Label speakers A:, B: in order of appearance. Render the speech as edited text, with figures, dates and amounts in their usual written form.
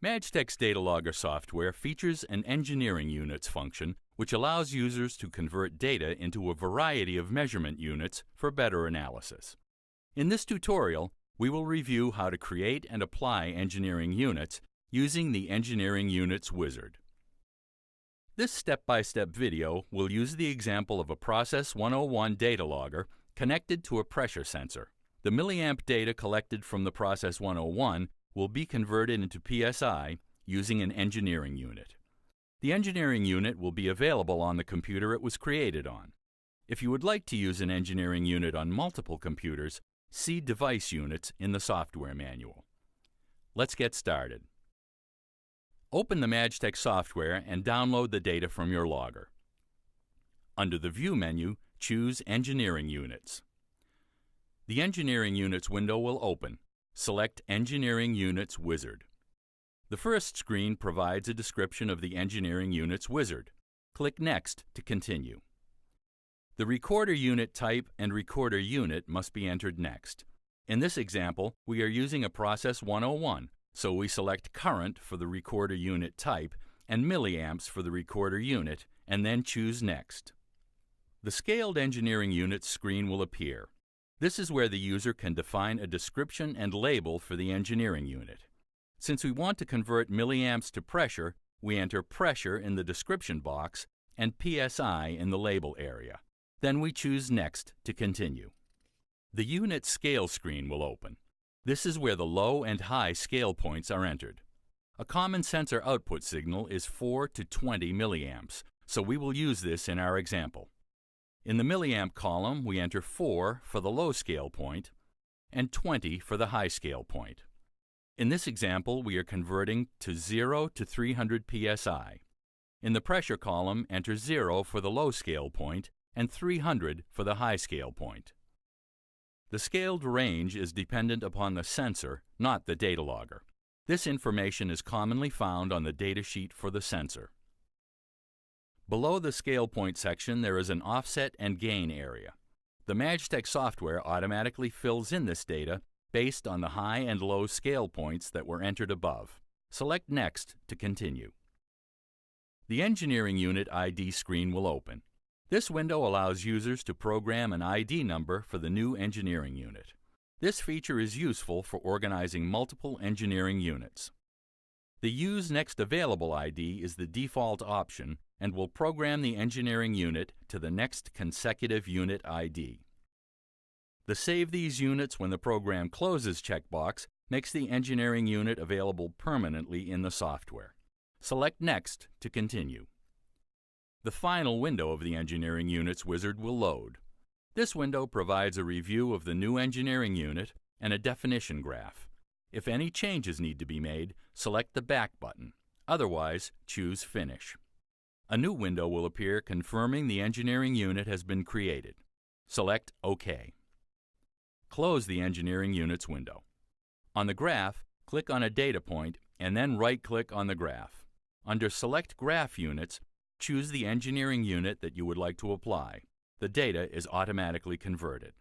A: MadgeTech's data logger software features an engineering units function which allows users to convert data into a variety of measurement units for better analysis. In this tutorial, we will review how to create and apply engineering units using the Engineering Units wizard. This step-by-step video will use the example of a Process 101 data logger connected to a pressure sensor. The milliamp data collected from the Process 101 will be converted into PSI using an engineering unit. The engineering unit will be available on the computer it was created on. If you would like to use an engineering unit on multiple computers, see Device Units in the software manual. Let's get started. Open the MadgeTech software and download the data from your logger. Under the View menu, choose Engineering Units. The Engineering Units window will open. Select Engineering Units Wizard. The first screen provides a description of the Engineering Units wizard. Click Next to continue. The recorder unit type and recorder unit must be entered next. In this example, we are using a Process 101, so we select Current for the recorder unit type and milliamps for the recorder unit, and then choose Next. The Scaled Engineering Units screen will appear. This is where the user can define a description and label for the engineering unit. Since we want to convert milliamps to pressure, we enter pressure in the description box and PSI in the label area. Then we choose Next to continue. The Unit Scale screen will open. This is where the low and high scale points are entered. A common sensor output signal is 4 to 20 milliamps, so we will use this in our example. In the milliamp column, we enter 4 for the low scale point and 20 for the high scale point. In this example, we are converting to 0 to 300 psi. In the pressure column, enter 0 for the low scale point and 300 for the high scale point. The scaled range is dependent upon the sensor, not the data logger. This information is commonly found on the datasheet for the sensor. Below the scale point section, there is an offset and gain area. The MadgeTech software automatically fills in this data based on the high and low scale points that were entered above. Select Next to continue. The Engineering Unit ID screen will open. This window allows users to program an ID number for the new engineering unit. This feature is useful for organizing multiple engineering units. The Use Next Available ID is the default option and will program the engineering unit to the next consecutive unit ID. The Save These Units When the Program Closes checkbox makes the engineering unit available permanently in the software. Select Next to continue. The final window of the Engineering Units wizard will load. This window provides a review of the new engineering unit and a definition graph. If any changes need to be made, select the Back button. Otherwise, choose Finish. A new window will appear confirming the engineering unit has been created. Select OK. Close the Engineering Units window. On the graph, click on a data point and then right-click on the graph. Under Select Graph Units, choose the engineering unit that you would like to apply. The data is automatically converted.